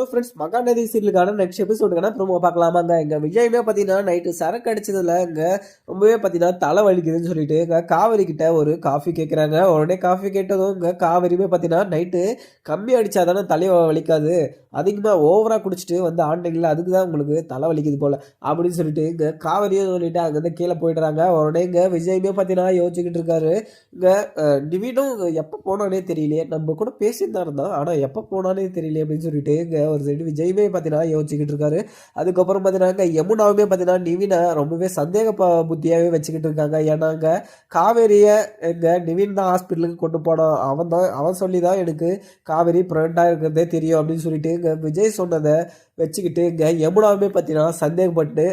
Friends Mahanadi சீரியலுக்கான next எபிசோடுக்கான promo பார்க்கலாமாங்க. இங்கே விஜயுமே பார்த்தீங்கன்னா நைட்டு சரக்கு அடிச்சதுல இங்கே ரொம்பவே பார்த்தீங்கன்னா தலை வலிக்குதுன்னு சொல்லிட்டு இங்கே காவேரி கிட்ட ஒரு காஃபி கேட்குறாங்க. உடனே காஃபி கேட்டதும் இங்கே காவேரியுமே பார்த்தீங்கன்னா நைட்டு கம்மி அடித்தா தானே தலையை வலிக்காது, அதிகமாக ஓவராக குடிச்சிட்டு வந்து ஆண்டிங்களா, அதுக்கு தான் உங்களுக்கு தலை வலிக்குது போல் அப்படின்னு சொல்லிட்டு இங்கே காவேரியும் சொல்லிட்டு அங்கேருந்து கீழே போயிடுறாங்க. உடனே இங்கே விஜயுமே பார்த்தீங்கன்னா யோசிச்சுக்கிட்டு இருக்காரு. இங்கே நிவினும் எப்போ போனானே தெரியலையே, நம்ம கூட பேசியிருந்தா இருந்தான், ஆனால் எப்போ போனானே தெரியலையே அப்படின்னு சொல்லிட்டு இங்கே ஒரு சைடு விஜயுமே பார்த்தீங்கன்னா யோசிச்சுக்கிட்டு இருக்காரு. அதுக்கப்புறம் பார்த்தீங்கன்னா யமுனாவுமே பார்த்தீங்கன்னா நிவினை ரொம்பவே சந்தேக புத்தியாகவே வச்சுக்கிட்டு இருக்காங்க. ஏன்னாங்க காவேரியை எங்கள் நிவின் தான் ஹாஸ்பிட்டலுக்கு கொண்டு போனான், அவன் சொல்லி தான் எனக்கு காவேரி ப்ரெக்னெண்ட்டாக இருக்கிறதே தெரியும் அப்படின்னு சொல்லிட்டு இங்கே விஜய் சொன்னதை வச்சுக்கிட்டு இங்கே யமுனாவுமே பார்த்தீங்கன்னா சந்தேகப்பட்டு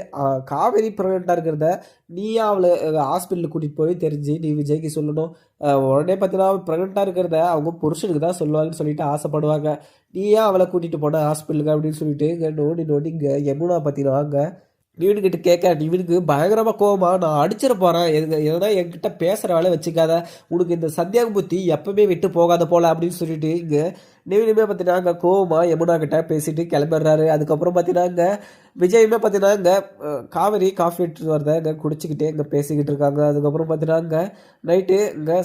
காவேரி ப்ரெக்னெண்ட்டாக இருக்கிறத நீயா அவளை ஹாஸ்பிட்டலுக்கு கூட்டிகிட்டு போய் தெரிஞ்சு நீ விஜய்க்கு சொல்லணும், உடனே பார்த்தீங்கன்னா ப்ரெக்னெண்ட்டாக இருக்கிறத அவங்க புருஷனுக்கு தான் சொல்லுவாங்கன்னு சொல்லிட்டு ஆசைப்படுவாங்க, நீ ஏன் அவளை கூட்டிகிட்டு போன ஹாஸ்பிட்டலுக்கு அப்படின்னு சொல்லிட்டு இங்கே நோண்டி இங்கே யமுனா பார்த்தீங்கன்னா அங்கே நிவின்கிட்ட கேட்க நிவினுக்கு பயங்கரமாக கோவமா, நான் அடிச்சிட போகிறேன், எதனா என்கிட்ட பேசுகிற வேலை வச்சுக்காத, உனக்கு இந்த சந்தேக புத்தி எப்பவுமே விட்டு போகாத போல அப்படின்னு சொல்லிட்டு இங்கே நிவினுமே பார்த்தீங்கன்னா இங்கே கோவமா யமுனா கிட்ட பேசிட்டு கிளம்பிடுறாரு. அதுக்கப்புறம் பார்த்தீங்கன்னா இங்கே விஜயுமே பார்த்தீங்கன்னா இங்கே காவேரி காஃபி எடுத்துட்டு வரத இங்கே குடிச்சிக்கிட்டே இங்கே பேசிக்கிட்டு இருக்காங்க. அதுக்கப்புறம் பார்த்தீங்கன்னா இங்கே நைட்டு இங்கே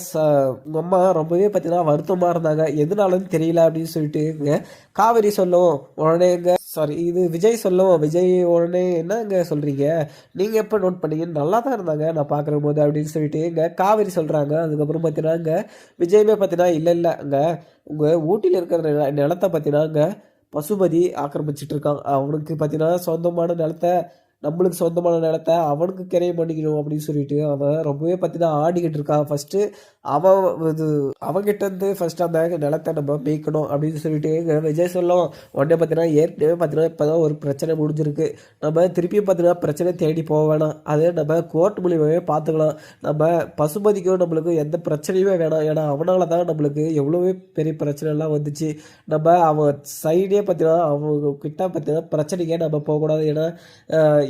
உங்கள் அம்மா ரொம்பவே பார்த்தீங்கன்னா வருத்தமாக இருந்தாங்க, எதுனாலும் தெரியல அப்படின்னு சொல்லிட்டு இங்கே காவேரி சொல்லவும் உடனே இங்கே இது விஜய் சொல்லவும் விஜய் உடனே என்ன இங்கே சொல்கிறீங்க, நீங்கள் எப்போ நோட் பண்ணீங்கன்னு நல்லா தான் இருந்தாங்க நான் பார்க்குற போது அப்படின்னு சொல்லிட்டு இங்கே காவேரி சொல்கிறாங்க. அதுக்கப்புறம் பார்த்தீங்கன்னா இங்கே விஜயுமே பார்த்தீங்கன்னா இல்லை அங்கே உங்கள் ஊட்டியில் இருக்கிற நிலத்தை பார்த்தீங்கன்னா இங்கே பசுபதி ஆக்கிரமிச்சிட்டு இருக்கான், அவனுக்கு பார்த்தீங்கன்னா சொந்தமான நிலத்தை, நம்மளுக்கு சொந்தமான நிலத்தை அவனுக்கு கிரையம் பண்ணிக்கணும் அப்படின்னு சொல்லிட்டு அவன் ரொம்பவே பார்த்தீங்கன்னா ஆடிக்கிட்டு இருக்கான். ஃபஸ்ட்டு அவன் இது அவன்கிட்ட இருந்து ஃபஸ்ட்டு அந்த நிலத்தை நம்ம மேய்க்கணும் அப்படின்னு சொல்லிட்டு விஜய் சொல்லும். உடனே பார்த்தீங்கன்னா ஏற்கனவே பார்த்தீங்கன்னா இப்போ தான் ஒரு பிரச்சனை முடிஞ்சிருக்கு, நம்ம திருப்பியும் பார்த்தீங்கன்னா பிரச்சனை தேடி போக வேணாம், அதே நம்ம கோர்ட் மூலியமாகவே பார்த்துக்கலாம், நம்ம பசுபதிக்கும் நம்மளுக்கும் எந்த பிரச்சனையுமே வேணாம், ஏன்னா அவனால தான் நம்மளுக்கு எவ்வளோவே பெரிய பிரச்சனைலாம் வந்துச்சு, நம்ம அவன் சைடே பார்த்தீங்கன்னா அவங்க கிட்ட பார்த்தீங்கன்னா பிரச்சனைக்கே நம்ம போகக்கூடாது, ஏன்னா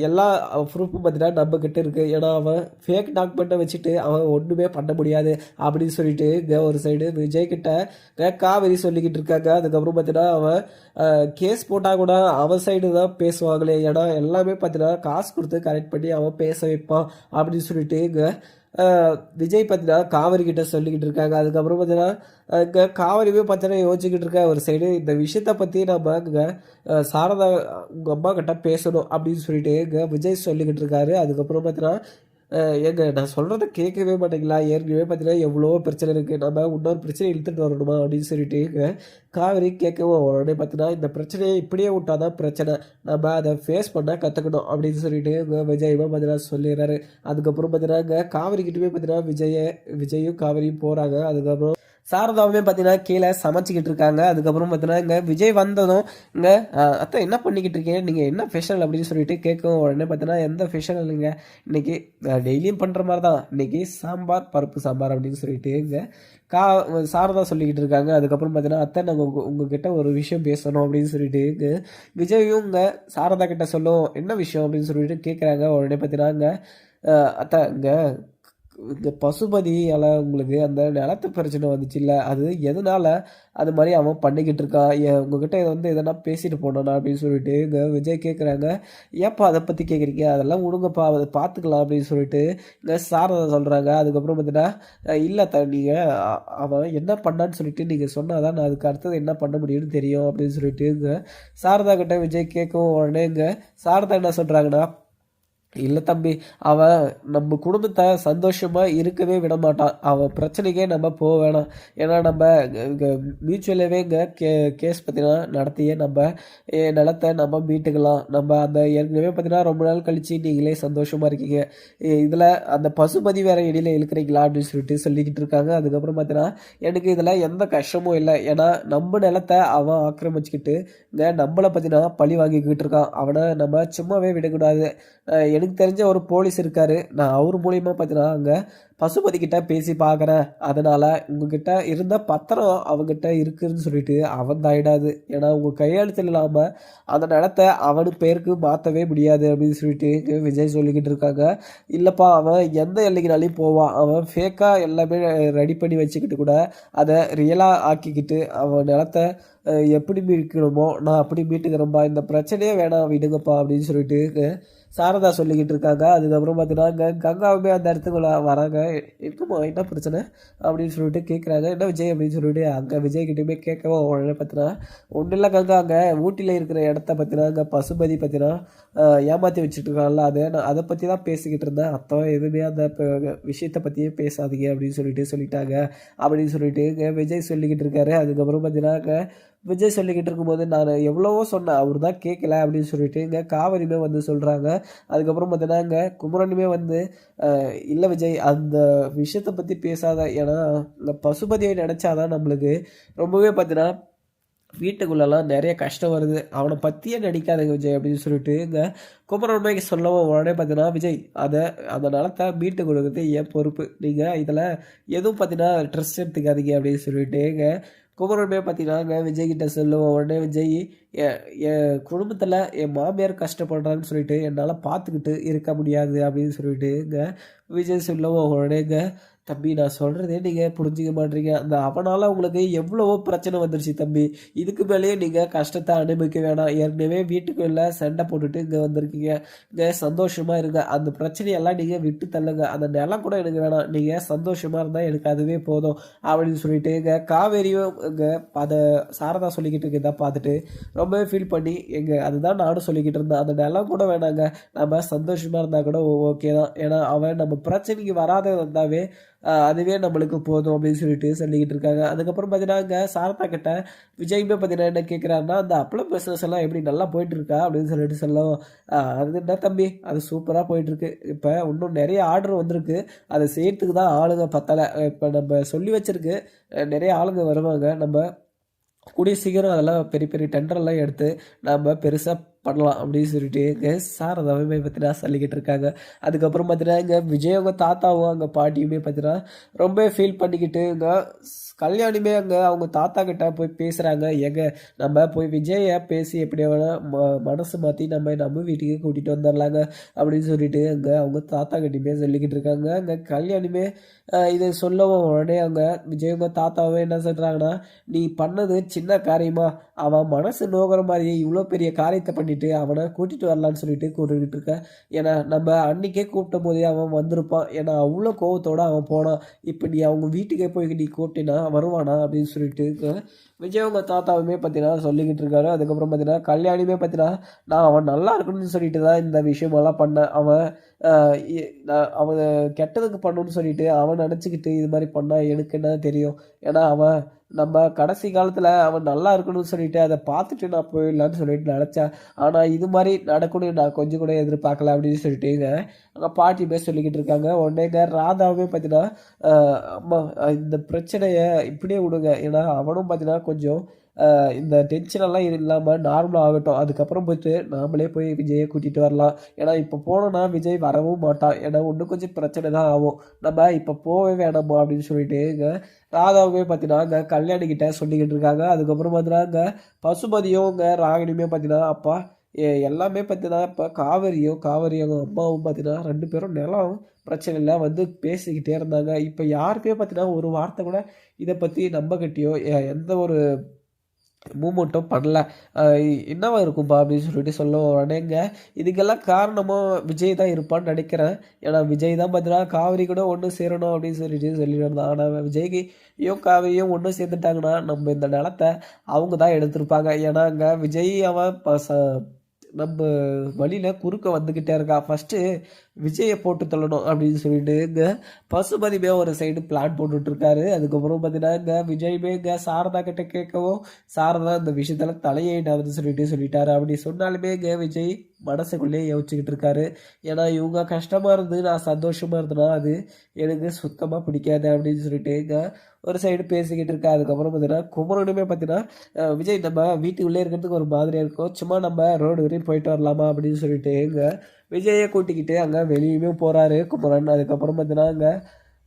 எல்லா ப்ரூஃபும் பார்த்தீங்கன்னா நம்மக்கிட்ட இருக்குது, ஏன்னா அவன் ஃபேக் டாக்குமெண்ட்டை வச்சுட்டு அவன் ஒன்றுமே பண்ண முடியாது அப்படின்னு சொல்லிட்டு இங்கே ஒரு சைடு விஜய்கிட்ட காவேரி சொல்லிக்கிட்டு இருக்காங்க. அதுக்கப்புறம் பார்த்தீங்கன்னா அவன் கேஸ் போட்டால் கூட அவன் சைடு தான் பேசுவாங்களே, ஏன்னா எல்லாமே பார்த்தீங்கன்னா காசு கொடுத்து கரெக்ட் பண்ணி அவன் பேச வைப்பான் அப்படின்னு சொல்லிட்டு இங்கே விஜய் பார்த்தீங்கன்னா காவேரி கிட்ட சொல்லிக்கிட்டு இருக்காங்க. அதுக்கப்புறம் பார்த்தீங்கன்னா இங்கே காவேரியுமே பார்த்தீங்கன்னா யோசிச்சுக்கிட்டு இருக்க ஒரு சைடு இந்த விஷயத்தை பற்றி நம்ம இங்கே சாரதா உங்கள் அம்மா கிட்ட பேசணும் அப்படின்னு சொல்லிட்டு இங்கே விஜய் சொல்லிக்கிட்டு இருக்காரு. அதுக்கப்புறம் பார்த்தீங்கன்னா ஏங்க நான் சொல்கிறத கேட்கவே மாட்டேங்களா, ஏற்கனவே பார்த்தீங்கன்னா எவ்வளோ பிரச்சனை இருக்குது, நம்ம இன்னொரு பிரச்சனை இழுத்துட்டு வரணுமா அப்படின்னு சொல்லிட்டு காவேரி கேட்கவும் உடனே பார்த்தீங்கன்னா இந்த பிரச்சனையை இப்படியே விட்டால் தான் பிரச்சனை, நம்ம அதை ஃபேஸ் பண்ண கற்றுக்கணும் அப்படின்னு சொல்லிட்டு விஜயமாக பார்த்தீங்கன்னா சொல்லிடுறாரு. அதுக்கப்புறம் பார்த்தீங்கன்னா காவேரி கிட்டவே பார்த்தீங்கன்னா விஜயும் காவேரியும் போகிறாங்க. அதுக்கப்புறம் சாரதாவுமே பார்த்தீங்கன்னா கீழே சமைச்சிக்கிட்டு இருக்காங்க. அதுக்கப்புறம் பார்த்தீங்கன்னா இங்கே விஜய் வந்ததும் இங்கே அத்தை என்ன பண்ணிக்கிட்டு இருக்கீங்க, நீங்கள் என்ன ஃபெஷனல் அப்படின்னு சொல்லிட்டு கேட்கும். உடனே பார்த்தீங்கன்னா எந்த ஃபெஷனல் இல்லைங்க, இன்றைக்கி டெய்லியும் பண்ணுற மாதிரி தான், இன்றைக்கி சாம்பார் பருப்பு சாம்பார் அப்படின்னு சொல்லிட்டு இங்கே சாரதா சொல்லிக்கிட்டு இருக்காங்க. அதுக்கப்புறம் பார்த்தீங்கன்னா அத்தை நாங்கள் உங்ககிட்ட ஒரு விஷயம் பேசணும் அப்படின்னு சொல்லிட்டு இங்கே விஜயும் இங்கே சாரதா கிட்ட சொல்லும், என்ன விஷயம் அப்படின்னு சொல்லிட்டு கேட்குறாங்க. உடனே பார்த்தீங்கன்னா இங்கே அத்தை இங்கே இந்த பசுபதியால் உங்களுக்கு அந்த நிலத்து பிரச்சனை வந்துச்சு இல்லை, அது எதனால் அது மாதிரி அவன் பண்ணிக்கிட்டு இருக்கான், உங்ககிட்ட இதை வந்து எதனா பேசிட்டு போனானா அப்படின்னு சொல்லிட்டு இங்கே விஜய் கேட்குறாங்க. ஏப்பா அதை பற்றி கேட்குறீங்க, அதெல்லாம் விடுங்கப்பா அதை பார்த்துக்கலாம் அப்படின்னு சொல்லிட்டு இங்கே சாரதா சொல்கிறாங்க. அதுக்கப்புறம் பார்த்தீங்கன்னா இல்லை நீங்கள் அவன் என்ன பண்ணான்னு சொல்லிட்டு நீங்கள் சொன்னால் தான் நான் அதுக்கு அடுத்தது என்ன பண்ண முடியும்னு தெரியும் அப்படின்னு சொல்லிட்டு இங்கே சாரதா கிட்ட விஜய் கேட்கும். உடனே இங்கே சாரதா என்ன சொல்கிறாங்கன்னா, இல்லை தம்பி, அவன் நம்ம குடும்பத்தை சந்தோஷமாக இருக்கவே விட மாட்டான், அவன் பிரச்சனைக்கே நம்ம போக வேணாம், ஏன்னா நம்ம இங்கே மியூச்சுவலாகவே இங்கே கேஸ் பார்த்தீங்கன்னா நடத்தியே நம்ம நிலத்தை நம்ம மீட்டுக்கலாம், நம்ம அந்த ஏற்கனவே பார்த்தீங்கன்னா ரொம்ப நாள் கழித்து நீங்களே சந்தோஷமாக இருக்கீங்க, இதில் அந்த பசுபதி வேறு இடையில இழுக்கிறீங்களா அப்படின்னு சொல்லிட்டு சொல்லிக்கிட்டு இருக்காங்க. அதுக்கப்புறம் பார்த்தீங்கன்னா எனக்கு இதில் எந்த கஷ்டமும் இல்லை, ஏன்னா நம்ம நிலத்தை அவன் ஆக்கிரமிச்சுக்கிட்டு இங்கே நம்மளை பார்த்தீங்கன்னா பழி வாங்கிக்கிட்டு இருக்கான், அவனை நம்ம சும்மாவே விடக்கூடாது, எனக்கு தெரிஞ்ச ஒரு போலீஸ் இருக்கார், நான் அவர் மூலியமாக பார்த்தீங்கன்னா அங்கே பசுபதி கிட்ட பேசி பார்க்குறேன், அதனால் உங்ககிட்ட இருந்த பத்திரம் அவங்ககிட்ட இருக்குதுன்னு சொல்லிட்டு அவன் தாயிடாது. ஏன்னா உங்கள் கையெழுத்து இல்லாமல் அந்த நிலத்தை அவனு பேருக்கு மாற்றவே முடியாது அப்படின்னு சொல்லிட்டு விஜய் சொல்லிக்கிட்டு இருக்காங்க. இல்லைப்பா, அவன் எந்த எல்லைக்குனாலையும் போவான். அவன் ஃபேக்காக எல்லாமே ரெடி பண்ணி வச்சுக்கிட்டு கூட அதை ரியலாக ஆக்கிக்கிட்டு அவன் நிலத்தை எப்படி மீட்கணுமோ நான் அப்படி மீட்டுக்கிறேன்ப்பா, இந்த பிரச்சனையே வேணாம் விடுங்கப்பா அப்படின்னு சொல்லிட்டு சாரதா சொல்லிக்கிட்டு இருக்காங்க. அதுக்கப்புறம் பார்த்தீங்கன்னா கங்காவுமே அந்த இடத்துக்குள்ள வராங்க. இருக்குமா என்ன பிரச்சனை அப்படின்னு சொல்லிட்டு கேட்குறாங்க. என்ன விஜய் அப்படின்னு சொல்லிட்டு அங்கே விஜய்கிட்டையுமே கேட்கவும் உடனே பார்த்தீங்கன்னா ஒன்றும் இல்லை கங்கா, அங்கே ஊட்டியில் இருக்கிற இடத்த பற்றினா அங்கே பசுபதி பற்றினா ஏமாற்றி வச்சுட்டு இருக்காங்கல்ல, அதை பற்றி தான் பேசிக்கிட்டு இருந்தேன். அத்தம் எதுவுமே அந்த விஷயத்தை பற்றியே பேசாதீங்க அப்படின்னு சொல்லிட்டாங்க அப்படின்னு சொல்லிட்டு விஜய் சொல்லிக்கிட்டு இருக்காரு. அதுக்கப்புறம் பார்த்தீங்கன்னா விஜய் சொல்லிக்கிட்டு இருக்கும்போது நான் எவ்வளவோ சொன்னேன், அவர் தான் கேட்கல அப்படின்னு சொல்லிட்டு இங்கே காவிரியுமே வந்து சொல்கிறாங்க. அதுக்கப்புறம் பார்த்தீங்கன்னா இங்கே குமரனுமே வந்து இல்லை விஜய், அந்த விஷயத்தை பற்றி பேசாத, ஏன்னா இந்த பசுபதியை நினச்சாதான் நம்மளுக்கு ரொம்பவே பார்த்தீங்கன்னா வீட்டுக்குள்ளெல்லாம் நிறைய கஷ்டம் வருது, அவனை பற்றியே நடிக்காதுங்க விஜய் அப்படின்னு சொல்லிட்டு இங்கே குமரன்மைக்கு சொல்லவும் உடனே பார்த்தீங்கன்னா விஜய் அந்த நிலத்தை மீட்டு கொடுக்குறது என் பொறுப்பு, நீங்கள் இதில் எதுவும் பார்த்தீங்கன்னா ட்ரெஸ் எடுத்துக்காதீங்க அப்படின்னு சொல்லிட்டு இங்கே குமரனுமே பார்த்தீங்கன்னா விஜய்கிட்ட சொல்லுவோம். உடனே விஜய் என் குடும்பத்தில் என் மாமியார் கஷ்டப்படுறான்னு சொல்லிட்டு என்னால் பார்த்துக்கிட்டு இருக்க முடியாது அப்படின்னு சொல்லிட்டு விஜய் சொல்லவும் உடனேங்க தம்பி நான் சொல்கிறதே நீங்கள் புரிஞ்சிக்க மாட்டீங்க, அந்த அவனால் உங்களுக்கு எவ்வளவோ பிரச்சனை வந்துருச்சு தம்பி, இதுக்கு மேலேயே நீங்கள் கஷ்டத்தை அனுபவிக்க வேணாம், ஏற்கனவே வீட்டுக்குள்ளே சண்டை போட்டுட்டு இங்கே வந்திருக்கீங்க, இங்கே சந்தோஷமாக இருங்க, அந்த பிரச்சனையெல்லாம் நீங்கள் விட்டு தள்ளுங்க, அந்த நிலம் கூட எனக்கு வேணாம், நீங்கள் சந்தோஷமாக இருந்தால் எனக்கு அதுவே போதும் அப்படின்னு சொல்லிட்டு காவேரியும் இங்கே அதை சாரதா சொல்லிக்கிட்டு இருக்கதான் பார்த்துட்டு ரொம்பவே ஃபீல் பண்ணி அதுதான் நானும் சொல்லிக்கிட்டு இருந்தேன், அந்த நிலம் கூட வேணாங்க, நம்ம சந்தோஷமாக இருந்தால் கூட ஓகே தான், ஏன்னா அவன் நம்ம பிரச்சனைக்கு வராத வந்தாவே அதுவே நம்மளுக்கு போதும் அப்படின்னு சொல்லிக்கிட்டு இருக்காங்க. அதுக்கப்புறம் பார்த்தீங்கன்னா இங்கே சாரதா கிட்ட விஜய்மே பார்த்தீங்கன்னா என்ன கேட்குறாருன்னா, அந்த அப்பளம் பிஸ்னஸ் எல்லாம் எப்படி நல்லா போயிட்டு இருக்கா அப்படின்னு சொல்லிட்டு சொல்லவும் அது என்ன தம்பி, அது சூப்பராக போயிட்டுருக்கு, இப்போ இன்னும் நிறைய ஆர்டர் வந்திருக்கு, அதை செய்யறதுக்கு தான் ஆளுங்க பத்தலை, இப்போ நம்ம சொல்லி வச்சிருக்கு நிறைய ஆளுங்க வருவாங்க, நம்ம கூடிய சீக்கிரம் அதெல்லாம் பெரிய பெரிய டெண்டர்லாம் எடுத்து நம்ம பெருசாக பண்ணலாம் அப்படின்னு சொல்லிட்டு சாரதாவே பார்த்தீங்கன்னா சொல்லிக்கிட்டு இருக்காங்க. அதுக்கப்புறம் பார்த்தீங்கன்னா இங்கே விஜயவங்க தாத்தாவும் அங்கே பாட்டியுமே பார்த்தீங்கன்னா ரொம்ப ஃபீல் பண்ணிக்கிட்டு இங்கே கல்யாணியுமே அங்கே அவங்க தாத்தா கிட்ட போய் பேசுகிறாங்க. நம்ம போய் விஜயை பேசி எப்படி வேணால் மனசு மாற்றி நம்ம வீட்டுக்கு கூட்டிகிட்டு வந்துடலாங்க அப்படின்னு சொல்லிட்டு அங்கே அவங்க தாத்தா கிட்டையுமே சொல்லிக்கிட்டு இருக்காங்க. அங்கே கல்யாணியுமே இதை சொல்லவும் உடனே அவங்க விஜயவங்க தாத்தாவே என்ன சொல்கிறாங்கன்னா, நீ பண்ணது சின்ன காரியமா, அவன் மனசு நோக்கிற மாதிரியே இவ்வளோ பெரிய காரியத்தை பண்ணிட்டு அவனை கூட்டிகிட்டு வரலான்னு சொல்லிட்டு கூட்டிகிட்டு இருக்க, ஏன்னா நம்ம அன்றைக்கே கூப்பிட்ட போதே அவன் வந்திருப்பான், ஏன்னா அவ்வளோ கோவத்தோடு அவன் போனான், இப்போ நீ அவங்க வீட்டுக்கே போய் நீ கூப்பிட்டினா வருவானா அப்படின்னு சொல்லிட்டு விஜயவங்க தாத்தாவுமே பார்த்தீங்கன்னா சொல்லிக்கிட்டு இருக்காரு. அதுக்கப்புறம் பார்த்தீங்கன்னா கல்யாணியுமே பார்த்தீங்கன்னா நான் அவன் நல்லா இருக்கணும்னு சொல்லிட்டு தான் இந்த விஷயமெல்லாம் பண்ணேன், அவன் கெட்டதுக்கு பண்ணணும்னு சொல்லிட்டு அவன் நினச்சிக்கிட்டு இது மாதிரி பண்ணால் எனக்கு என்ன தெரியும், ஏன்னா அவன் நம்ம கடைசி காலத்தில் அவன் நல்லா இருக்கணும்னு சொல்லிட்டு அதை பார்த்துட்டு நான் போயிடலான்னு சொல்லிட்டு நினச்சேன், ஆனால் இது மாதிரி நடக்கணும்னு நான் கொஞ்சம் கூட எதிர்பார்க்கல அப்படின்னு சொல்லிட்டுங்க அங்கே பாட்டியுமே சொல்லிக்கிட்டு இருக்காங்க. உடனேங்க ராதாவுமே பார்த்தீங்கன்னா அம்மா இந்த பிரச்சனையை இப்படியே விடுங்க, ஏன்னா அவனும் பார்த்தீங்கன்னா கொஞ்சம் இந்த டென்ஷனெல்லாம் இல்லாமல் நார்மலாக ஆகட்டும், அதுக்கப்புறம் போய்ட்டு நாமளே போய் விஜயை கூட்டிகிட்டு வரலாம், ஏன்னா இப்போ போனோன்னா விஜய் வரவும் மாட்டான், ஏன்னா இன்னும் கொஞ்சம் பிரச்சனை தான் ஆகும், நம்ம இப்போ போகவே வேணாமா அப்படின்னு சொல்லிட்டு இங்கே ராதாவுமே பார்த்தீங்கன்னா அங்கே கல்யாணிக்கிட்ட சொல்லிக்கிட்டு இருக்காங்க. அதுக்கப்புறம் பார்த்தீங்கன்னா அங்கே பசுபதியும் இங்கே ராகினியுமே பார்த்தீங்கன்னா அப்பா எல்லாமே பார்த்தீங்கன்னா இப்போ காவேரியும் அம்மாவும் பார்த்தீங்கன்னா 2 பேரும் நிலம் பிரச்சனை இல்லை வந்து பேசிக்கிட்டே இருந்தாங்க, இப்போ யாருக்குமே பார்த்தீங்கன்னா ஒரு வார்த்தை கூட இதை பற்றி நம்மகிட்டயோ எந்த ஒரு மூமெண்ட்டும் பண்ணல, என்னவா இருக்கும்பா அப்படின்னு சொல்லிட்டு சொல்ல உடனேங்க இதுக்கெல்லாம் காரணமாக விஜய் தான் இருப்பான்னு நினைக்கிறேன், ஏன்னா விஜய் தான் பார்த்தீங்கன்னா காவிரி கூட ஒன்று சேரணும் அப்படின்னு சொல்லிட்டு இருந்தான், ஆனால் விஜய்யும் காவிரியும் ஒன்று சேர்ந்துட்டாங்கன்னா நம்ம இந்த நிலத்தை அவங்க தான் எடுத்திருப்பாங்க, ஏன்னா அங்கே விஜய் அவன் நம்ம வழியில் குறுக்க வந்துக்கிட்டே இருக்கா, ஃபஸ்ட்டு விஜயை போட்டு தள்ளணும் அப்படின்னு சொல்லிட்டு இங்கே பசுபதிமே ஒரு சைடு பிளான் போட்டுட்ருக்காரு. அதுக்கப்புறம் பார்த்தீங்கன்னா இங்கே விஜயுமே இங்கே சாரதா கிட்ட கேட்கவும் சாரதா இந்த விஷயத்தில் தலையிடாதுன்னு சொல்லிட்டாரு. அப்படி சொன்னாலுமே இங்கே விஜய் மனசுக்குள்ளேயே யோசிச்சுக்கிட்டு இருக்காரு, ஏன்னா இவங்க கஷ்டமாக இருந்து நான் சந்தோஷமாக இருந்தேன்னா அது எனக்கு சுத்தமாக பிடிக்காது அப்படின்னு சொல்லிட்டு இங்கே ஒரு சைடு பேசிக்கிட்டு இருக்கா. அதுக்கப்புறம் பார்த்தீங்கன்னா குமரனுமே பார்த்தீங்கன்னா விஜய் நம்ம வீட்டுக்குள்ளே இருக்கிறதுக்கு ஒரு மாதிரியாக இருக்கும், சும்மா நம்ம ரோடு வரையும் போயிட்டு வரலாமா அப்படின்னு சொல்லிட்டு இங்கே விஜயை கூட்டிக்கிட்டு அங்கே வெளியுமே போகிறாரு குமரன். அதுக்கப்புறம் பார்த்தீங்கன்னா அங்கே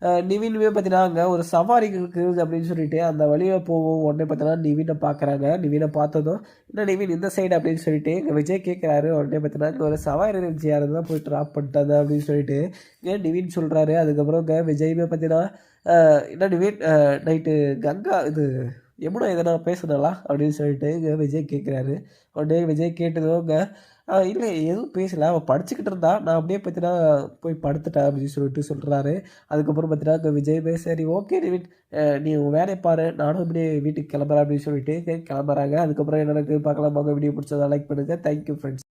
நிவினுமே பார்த்தீங்கன்னா, அங்க ஒரு சவாரி இருக்குது அப்படின்னு சொல்லிட்டு அந்த வழியா போவும். உடனே பார்த்தீங்கன்னா, நிவின பார்க்குறாங்க. நிவின பார்த்ததும், "என்ன நிவின் இந்த சைடு?" அப்படின்னு சொல்லிட்டு எங்க விஜய் கேட்குறாரு. உடனே பார்த்தீங்கன்னா, "இங்க ஒரு சவாரி இருந்துச்சு. அத தான் போய் ட்ராப் பண்ணிட்டாங்க" அப்படின்னு சொல்லிட்டு நிவின் சொல்றாரு. அதுக்கப்புறங்க விஜயுமே பார்த்தீங்கன்னா, "என்ன நிவின் நைட்டு கங்கா இது யமுனா எதனா பேசுனாளா?" அப்படின்னு சொல்லிட்டு விஜய் கேட்குறாரு. உடனே விஜய் கேட்டதும் இல்ல எதுவும் பேசல. அவ படிச்சுக்கிட்டு இருந்தா. நான் அப்படியே பார்த்தீங்கன்னா, போய் படுத்துட்டேன் அப்படின்னு சொல்லிட்டு சொல்றாரு. அதுக்கப்புறம் பார்த்தீங்கன்னா, விஜயுமே சரி ஓகே நிவின் நீ உன் வேலைய பாரு. நானும் இப்படியே வீட்டுக்கு கிளம்புறேன் அப்படின்னு சொல்லிட்டு கிளம்புறாங்க. அதுக்கப்புறம் என்ன நடக்குதுன்னு பார்க்கலாம் வாங்க. வீடியோ பிடிச்சதா லைக் பண்ணுங்க. Thank you friends.